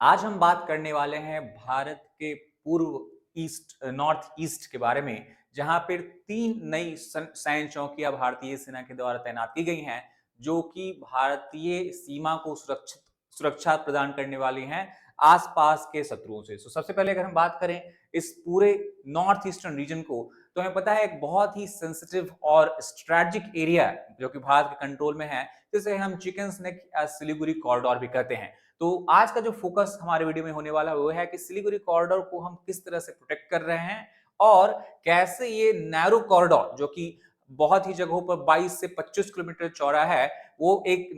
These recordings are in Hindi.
आज हम बात करने वाले हैं भारत के पूर्व नॉर्थ ईस्ट के बारे में, जहां पर 3 नई सैन्य चौकियां भारतीय सेना के द्वारा तैनात की गई हैं, जो कि भारतीय सीमा को सुरक्षा प्रदान करने वाली हैं आसपास के शत्रुओं से। सबसे पहले अगर हम बात करें इस पूरे नॉर्थ ईस्टर्न रीजन को, तो हमें पता है एक बहुत ही सेंसिटिव और स्ट्रेटेजिक एरिया जो कि भारत के कंट्रोल में है, जिसे हम चिकन स्नेक या सिलीगुड़ी कॉरिडोर भी कहते हैं। तो आज का जो फोकस हमारे वीडियो में होने वाला है वो है कि सिलीगुड़ी कॉरिडोर को हम किस तरह से प्रोटेक्ट कर रहे हैं और कैसे ये नैरो कॉरिडोर जो कि बहुत ही जगहों पर 22 से 25 किलोमीटर चौड़ा है, वो एक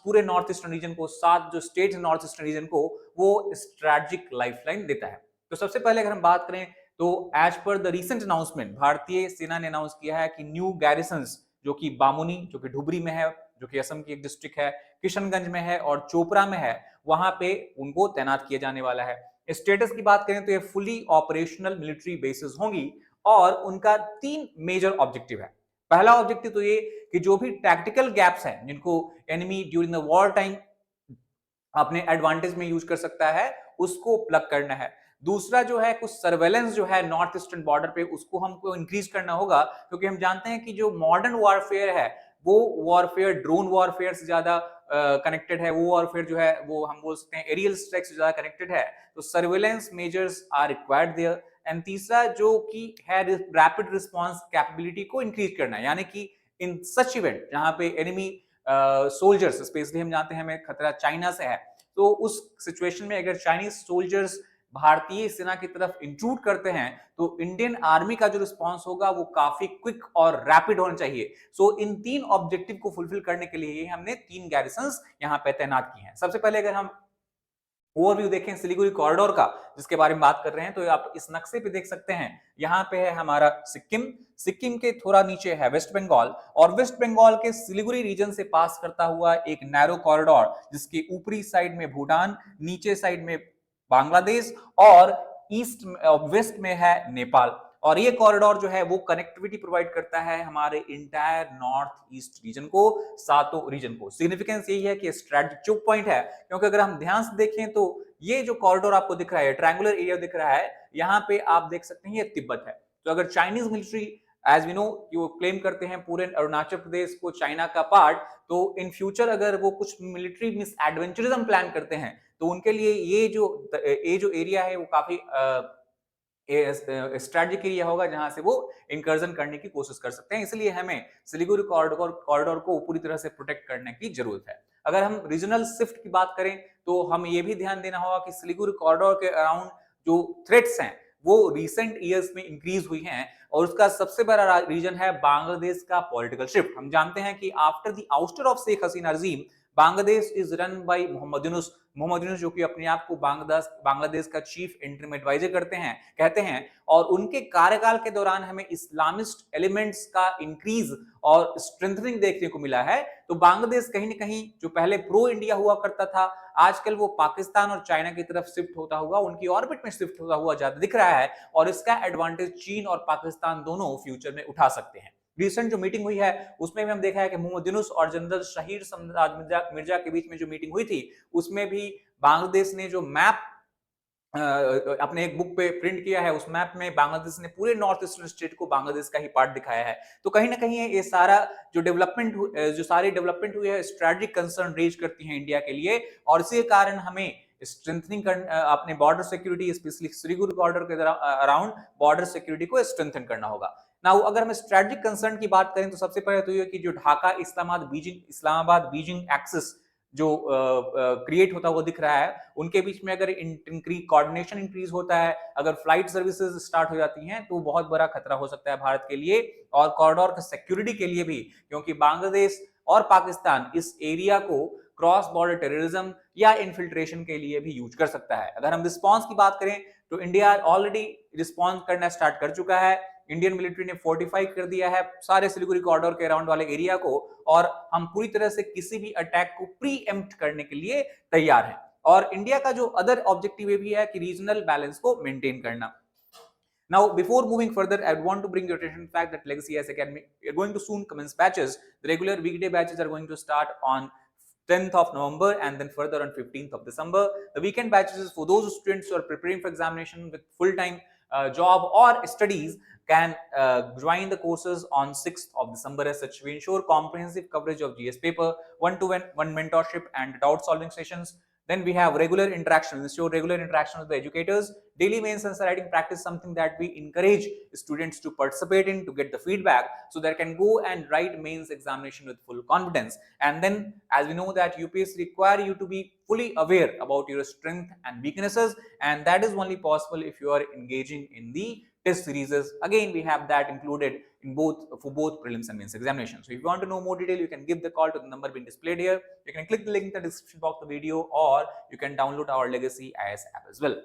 पूरे नॉर्थ ईस्टर्न रीजन को, 7 जो स्टेट नॉर्थ ईस्टर्न रीजन को वो स्ट्रेटेजिक लाइफलाइन देता है। तो सबसे पहले अगर हम बात करें तो as per the recent announcement, भारतीय सेना ने अनाउंस किया है कि न्यू गैरिसन्स जो कि बामुनी जो कि ढुबरी में है, जो कि असम की एक डिस्ट्रिक्ट है, किशनगंज में है और चोपड़ा में है, वहां पे उनको तैनात किया जाने वाला है। स्टेटस की बात करें तो ये फुली ऑपरेशनल मिलिट्री बेसिस होंगी और उनका 3 मेजर ऑब्जेक्टिव है। पहला ऑब्जेक्टिव तो ये कि जो भी टैक्टिकल गैप्स हैं जिनको enemy during the war time अपने एडवांटेज में यूज कर सकता है, उसको प्लग करना है। दूसरा जो है कुछ सर्वेलेंस जो है नॉर्थ ईस्टर्न बॉर्डर पे, उसको हमको इंक्रीज करना होगा, क्योंकि हम जानते हैं कि जो मॉडर्न वॉरफेयर है वो वॉरफेयर ड्रोन वॉरफेयर से ज्यादा कनेक्टेड है। वो वॉरफेयर जो है वो हम बोल सकते हैं एरियल स्ट्राइक से ज्यादा कनेक्टेड है। तो surveillance measures are required there. And तीसरा जो कि है रैपिड रिस्पांस कैपेबिलिटी को इंक्रीज करना है, यानी कि इन सच इवेंट जहां पे एनिमी सोल्जर्स, स्पेशली हम जानते हैं हमें खतरा चाइना से है, तो उस सिचुएशन में अगर चाइनीज सोल्जर्स भारतीय सेना की तरफ इंट्रूड करते हैं तो इंडियन आर्मी का जो रिस्पांस होगा वो काफी क्विक और रैपिड होना चाहिए। इन 3 ऑब्जेक्टिव को फुलफिल करने के लिए हमने 3 गैरिसन्स यहां पे तैनात की हैं। सबसे पहले अगर हम ओवरव्यू देखें सिलीगुड़ी कॉरिडोर का, जिसके बारे में बात कर रहे हैं, तो आप इस नक्शे पे देख सकते हैं। यहाँ पे है हमारा सिक्किम, सिक्किम के थोड़ा नीचे है वेस्ट बंगाल, और वेस्ट बंगाल के सिलीगुड़ी रीजन से पास करता हुआ एक नैरो कॉरिडोर, जिसके ऊपरी साइड में भूटान, नीचे साइड में बांग्लादेश और ईस्ट वेस्ट में है नेपाल। और ये कॉरिडोर जो है वो कनेक्टिविटी प्रोवाइड करता है हमारे इंटायर नॉर्थ ईस्ट रीजन को, सातों रीजन को। सिग्निफिकेंस यही है कि स्ट्रेटेजिक चोक पॉइंट है, क्योंकि अगर हम ध्यान से देखें तो ये जो कॉरिडोर आपको दिख रहा है, ट्रायंगुलर एरिया दिख रहा है, यहाँ पे आप देख सकते हैं ये तिब्बत है। तो अगर Chinese military as we know वो क्लेम करते हैं पूरे अरुणाचल प्रदेश को चाइना का पार्ट, तो इन फ्यूचर अगर वो कुछ मिलिट्री मिस एडवेंचरिज्म प्लान करते हैं तो उनके लिए ये जो एरिया है वो काफी स्ट्रेटेजिक एरिया होगा जहां से वो इंकर्जन करने की कोशिश कर सकते हैं। इसलिए हमें सिलीगुड़ी कॉरिडोर को पूरी तरह से प्रोटेक्ट करने की जरूरत है। अगर हम रीजनल शिफ्ट की बात करें तो हम ये भी ध्यान देना होगा कि सिलीगुड़ी कॉरिडोर के अराउंड जो थ्रेट्स हैं वो रिसेंट ईयर्स में इंक्रीज हुई हैं, और उसका सबसे बड़ा रीजन है बांग्लादेश का पॉलिटिकल शिफ्ट। हम जानते हैं कि after the ouster of Sheikh Hasina regime, Bangladesh is run by Mohammad Yunus. Mohammad Yunus जो कि अपने आप को बांग्लादेश का चीफ इंटरिम एडवाइजर कहते हैं, और उनके कार्यकाल के दौरान हमें इस्लामिस्ट एलिमेंट्स का इंक्रीज और स्ट्रेंथनिंग देखने को मिला है। तो बांग्लादेश कहीं ना कहीं जो पहले प्रो इंडिया हुआ करता था, आजकल वो पाकिस्तान और चाइना की तरफ शिफ्ट होता हुआ, उनकी ऑर्बिट में शिफ्ट होता हुआ ज्यादा दिख रहा है, और इसका एडवांटेज चीन और पाकिस्तान दोनों फ्यूचर में उठा सकते हैं। रिसेंट जो मीटिंग हुई है उसमें भी हम देखा है कि मोहम्मद यूनुस और जनरल शहीर समदाद मिर्जा के बीच में जो मीटिंग हुई थी, उसमें भी बांग्लादेश ने जो मैप अपने एक बुक पे प्रिंट किया है, उस मैप में बांग्लादेश ने पूरे नॉर्थ ईस्टर्न स्टेट को बांग्लादेश का ही पार्ट दिखाया है। तो कहीं ना कहीं ये सारा जो सारी डेवलपमेंट हुई है स्ट्रेटेजिक कंसर्न रेज करती है इंडिया के लिए, और इसी कारण हमें स्ट्रेंथनिंग अपने border security, specially Siliguri border के अराउंड बॉर्डर सिक्योरिटी को स्ट्रेंथन करना होगा। नाउ अगर हम स्ट्रेटेजिक कंसर्न की बात करें तो सबसे पहले तो ये कि जो ढाका इस्लामाबाद बीजिंग एक्सिस जो क्रिएट होता हुआ दिख रहा है, उनके बीच में अगर कोऑर्डिनेशन इंक्रीज होता है, अगर फ्लाइट सर्विसेज स्टार्ट हो जाती हैं, तो बहुत बड़ा खतरा हो सकता है भारत के लिए और कॉरिडोर की सिक्योरिटी के लिए भी, क्योंकि बांग्लादेश और पाकिस्तान इस एरिया को क्रॉस बॉर्डर टेररिज्म या इन्फिल्ट्रेशन के लिए भी यूज कर सकता है। अगर हम रिस्पॉन्स की बात करें तो इंडिया ऑलरेडी रिस्पॉन्स करना स्टार्ट कर चुका है। इंडियन मिलिट्री ने फोर्टिफाई कर दिया है सारे सिलीगुड़ी कॉरिडोर के अराउंड वाले एरिया को, और हम पूरी तरह से किसी भी अटैक को प्री एम्प्ट करने के लिए तैयार हैं। और इंडिया का जो अदर ऑब्जेक्टिव ये भी है कि रीजनल बैलेंस को मेंटेन करना। Now, before moving further, I want to bring your attention to the fact that Legacy IAS Academy are going to soon commence batches. The regular weekday batches are going to start on 10th of November and then further on 15th of December. The weekend batches is for those students who are preparing for examination with full-time job or studies can join the courses on 6th of December. As such, we ensure comprehensive coverage of GS paper, one mentorship and doubt solving sessions. Then we have regular interaction. We ensure regular interaction with the educators. Daily mains answer writing practice, something that we encourage students to participate in to get the feedback so they can go and write mains examination with full confidence. And then, as we know that UPSC require you to be fully aware about your strength and weaknesses, and that is only possible if you are engaging in the test series. Again, we have that included in for both prelims and mains examinations. So if you want to know more detail, you can give the call to the number being displayed here. You can click the link in the description box of the video, or you can download our Legacy IAS app as well.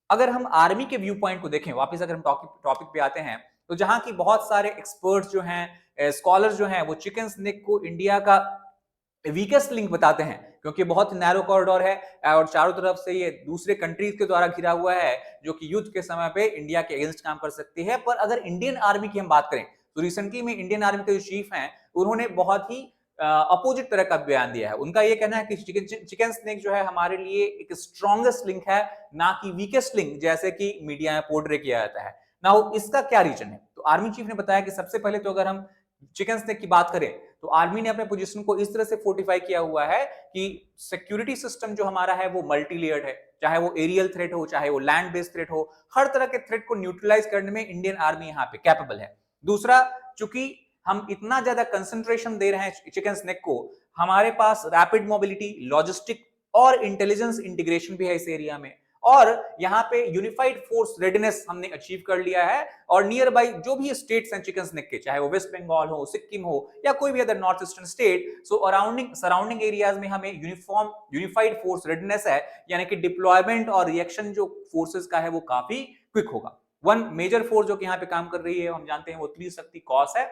अगर हम आर्मी के व्यू पॉइंट को देखें, वापस अगर हम टॉपिक पे आते हैं, तो जहां की बहुत सारे एक्सपर्ट्स जो हैं, स्कॉलर्स जो हैं, वो चिकन स्नेक को इंडिया का वीकेस्ट लिंक बताते हैं, क्योंकि बहुत नैरो कॉरिडोर है और चारों तरफ से ये दूसरे कंट्रीज के द्वारा घिरा हुआ है, जो कि युद्ध के समय पे इंडिया के अगेंस्ट काम कर सकती है। पर अगर इंडियन आर्मी की हम बात करें, तो रिसेंटली में इंडियन आर्मी के जो चीफ हैं, उन्होंने बहुत ही अपोजिट तरह का बयान दिया है। उनका ये कहना है कि चिकन स्नेक जो है हमारे लिए एक स्ट्रॉन्गेस्ट लिंक है, ना कि वीकेस्ट लिंक, जैसे कि मीडिया में पोर्ट्रे किया जाता है। नाउ इसका क्या रीजन है? तो आर्मी चीफ ने बताया कि सबसे पहले तो अगर हम चिकन स्नेक की बात करें, तो आर्मी ने अपने पोजीशन को इस तरह से फोर्टिफाई किया हुआ है कि सिक्योरिटी सिस्टम जो हमारा है वो मल्टी लेयर्ड है। चाहे वो एरियल थ्रेट हो, चाहे वो लैंड बेस्ड थ्रेट हो, हर तरह के थ्रेट को न्यूट्रलाइज करने में इंडियन आर्मी यहाँ पे कैपेबल है। दूसरा, चूंकि हम इतना ज्यादा कंसंट्रेशन दे रहे हैं चिकन स्नेक को, हमारे पास रैपिड मोबिलिटी, लॉजिस्टिक और इंटेलिजेंस इंटीग्रेशन भी है इस एरिया में, और यहाँ पे यूनिफाइड फोर्स रेडीनेस हमने अचीव कर लिया है। और नियर बाई जो भी स्टेट्स हैं चिकन स्नेक के, चाहे वो वेस्ट बंगाल हो, सिक्किम हो, या कोई भी अदर नॉर्थ ईस्टर्न स्टेट, सो सराउंडिंग एरियाज में हमें यूनिफाइड फोर्स रेडीनेस है, यानी कि डिप्लॉयमेंट और रिएक्शन जो फोर्सेस का है वो काफी क्विक होगा। वन मेजर फोर्स जो कि यहाँ पे काम कर रही है, हम जानते हैं वो त्रिशक्ति कॉस है।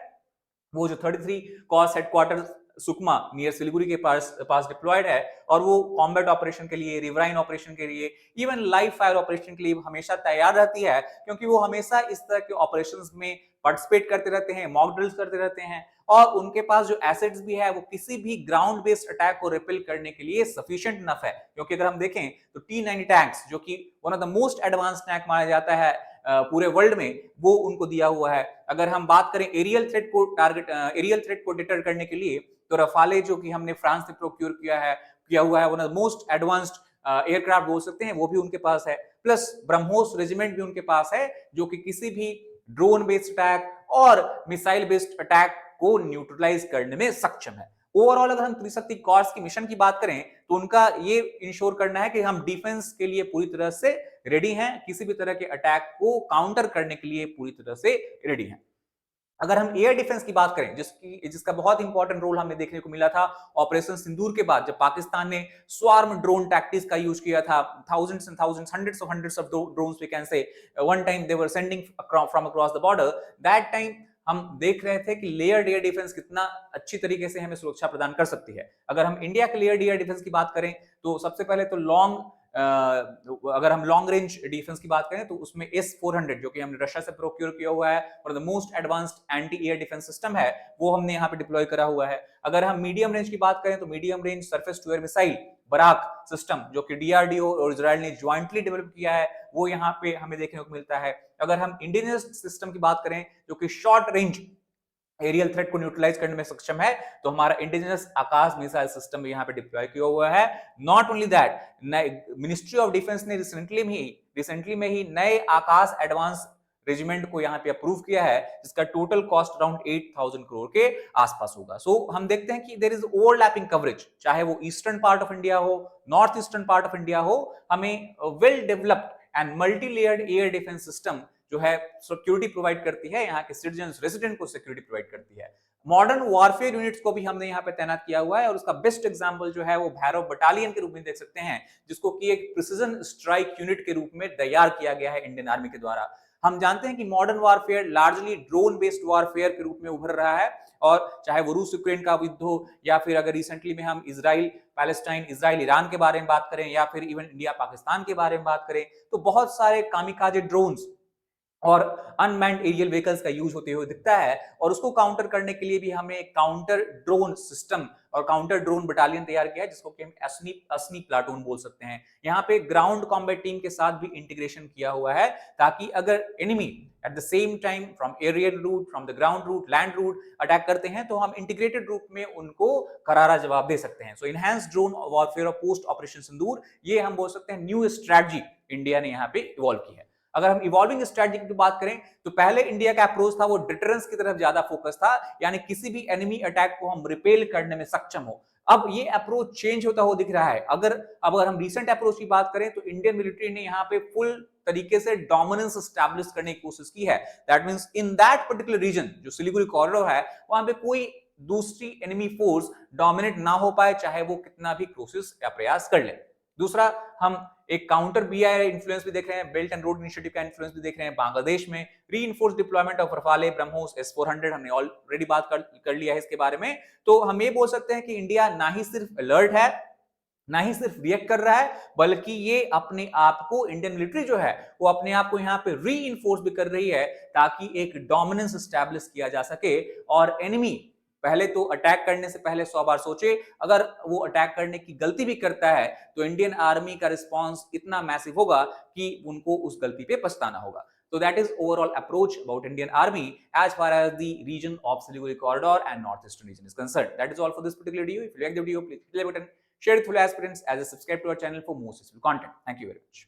वो जो 33 cos headquarter Sukma near Siliguri के पास डिप्लॉयड है, और वो कॉम्बैट ऑपरेशन के लिए, रिवराइन ऑपरेशन के लिए, इवन लाइव फायर ऑपरेशन के लिए हमेशा तैयार रहती है, क्योंकि वो हमेशा इस तरह के ऑपरेशंस में पार्टिसिपेट करते रहते हैं, मॉक ड्रिल्स करते रहते हैं, और उनके पास जो एसेट्स भी है वो किसी भी ग्राउंड बेस्ड अटैक को रिपेल करने के लिए सफिशिएंट इनफ है। क्योंकि अगर हम देखें तो T-90 टैंक्स, जो कि one of the most advance tank माना जाता है पूरे वर्ल्ड में, वो उनको दिया हुआ है। अगर हम बात करें एरियल थ्रेट को डिटर करने के लिए, तो रफाले जो कि हमने फ्रांस से प्रोक्योर किया हुआ है, one of the most advanced aircraft बोल सकते हैं, वो भी उनके पास है। प्लस ब्रह्मोस रेजिमेंट भी उनके पास है, जो कि किसी भी ड्रोन बेस्ड अटैक और मिसाइल बेस्ड अटैक को न्यूट्रलाइज करने में सक्षम है। ओवरऑल अगर हम त्रिशक्ति कॉर्प्स की मिशन की बात करें, तो उनका ये इंश्योर करना है कि हम डिफेंस के लिए पूरी तरह से रेडी हैं, किसी भी तरह के अटैक को काउंटर करने के लिए पूरी तरह से रेडी हैं। अगर हम एयर डिफेंस की बात करें, जिसका बहुत इंपॉर्टेंट रोल हमें देखने को मिला था ऑपरेशन सिंदूर के बाद, जब पाकिस्तान ने स्वार्म ड्रोन टैक्टिक्स का यूज किया था, thousands and thousands, hundreds of drones we can say, one time they were sending from across the border. That time हम देख रहे थे कि लेयर्ड एयर डिफेंस कितना अच्छी तरीके से हमें सुरक्षा प्रदान कर सकती है। अगर हम इंडिया के लेयर्ड एयर डिफेंस की बात करें, तो सबसे पहले तो अगर हम लॉन्ग रेंज डिफेंस की बात करें, तो उसमें S-400 जो कि हमने रशिया से प्रोक्योर किया हुआ है और the most advanced anti air defence system है, वो हमने यहाँ पे डिप्लॉय करा हुआ है। अगर हम मीडियम रेंज की बात करें, तो medium range surface to air missile Barak system, जो कि DRDO और इजराइल ने ज्वाइंटली डेवलप किया है, वो यहाँ पे हमें देखने को मिलता है। अगर हम इंडिजिनस सिस्टम की बात करें, जो कि शॉर्ट रेंज एरियल थ्रेट को न्यूट्रलाइज करने में सक्षम है, तो हमारा इंडिजिनस आकाश मिसाइल सिस्टम यहाँ पे डिप्लॉय किया हुआ है। Not only that, ministry of defence ने रिसेंटली में ही नए आकाश एडवांस रेजिमेंट को यहाँ पे अप्रूव किया है, जिसका टोटल कॉस्ट अराउंड 8,000 करोड़ के आसपास होगा। सो हम देखते हैं कि देयर इज ओवरलैपिंग कवरेज, चाहे वो ईस्टर्न पार्ट ऑफ इंडिया हो, north eastern part of India हो, हमें well developed and multi layered air defence system जो है सिक्योरिटी प्रोवाइड करती है, यहाँ के सिटीजन्स रेजिडेंट को सिक्योरिटी प्रोवाइड करती है। मॉडर्न वॉरफेयर यूनिट्स को भी हमने यहाँ पे तैनात किया हुआ है, और उसका बेस्ट एग्जांपल जो है वो भैरव बटालियन के रूप में देख सकते हैं, जिसको कि एक प्रिसिजन स्ट्राइक यूनिट के रूप में तैयार किया गया है इंडियन आर्मी के द्वारा। हम जानते हैं कि modern warfare largely drone based warfare के रूप में उभर रहा है, और चाहे वो रूस यूक्रेन का युद्ध हो, या फिर अगर रिसेंटली में हम इजराइल पैलेस्टाइन, इजराइल ईरान के बारे में बात करें, या फिर इवन इंडिया पाकिस्तान के बारे में बात करें, तो बहुत सारे कामिकाजे ड्रोन्स और अनमैन्ड एरियल व्हीकल्स का यूज होते हुए दिखता है, और उसको काउंटर करने के लिए भी हमें काउंटर ड्रोन सिस्टम और काउंटर ड्रोन बटालियन तैयार किया है, जिसको कि हम असनी प्लाटून बोल सकते हैं। यहाँ पे ग्राउंड कॉम्बैट टीम के साथ भी इंटीग्रेशन किया हुआ है, ताकि अगर enemy at the same time from aerial route, from the ground route, land route attack करते हैं, तो हम इंटीग्रेटेड रूप में उनको करारा जवाब दे सकते हैं। सो इनहैंस्ड ड्रोन वॉरफेयर और पोस्ट ऑपरेशन सिंदूर, ये हम बोल सकते हैं न्यू स्ट्रेटजी इंडिया ने यहाँ पे इवॉल्व की है। अगर हम इवॉल्विंग स्ट्रेटजी की बात करें, तो पहले इंडिया का अप्रोच था वो डिटरेंस की तरफ ज्यादा फोकस था, यानी किसी भी एनिमी अटैक को हम रिपेल करने में सक्षम हो। अब ये अप्रोच चेंज होता हुआ दिख रहा है। अगर हम रिसेंट अप्रोच की बात करें, तो इंडियन मिलिट्री ने यहाँ पे फुल तरीके से डोमिनेंस स्टैब्लिश करने की कोशिश की है। That means in that particular region, जो सिलीगुड़ी कॉरिडोर है, वहां पे कोई दूसरी एनिमी फोर्स डोमिनेट ना हो पाए, चाहे वो कितना भी कोशिश या प्रयास कर ले। दूसरा, हम एक काउंटर बीआई इन्फ्लुएंस भी देख रहे हैं, बेल्ट एंड रोड इनिशिएटिव का इन्फ्लुएंस भी देख रहे हैं बांग्लादेश में। Reinforce deployment of Rafale, BrahMos, S-400 हमने ऑलरेडी बात कर लिया है इसके बारे में। तो हम ये बोल सकते हैं कि इंडिया ना ही सिर्फ अलर्ट है, ना ही सिर्फ रिएक्ट कर रहा है, बल्कि ये अपने आप को, इंडियन मिलिट्री जो है वो अपने आप को यहाँ पे रीइंफोर्स भी कर रही है, ताकि एक डोमिनेंस एस्टैब्लिश किया जा सके। और एनिमी पहले तो अटैक करने से पहले 100 बार सोचे, अगर वो अटैक करने की गलती भी करता है, तो इंडियन आर्मी का रिस्पांस इतना मैसिव होगा कि उनको उस गलती पे पछताना होगा। So that is overall approach about Indian Army as far as the region of Siliguri corridor and northeastern region is concerned. That is all for this particular video. If you like the video, please hit the like button, share it with aspirants, as well as subscribe to our channel for more useful content. Thank you very much.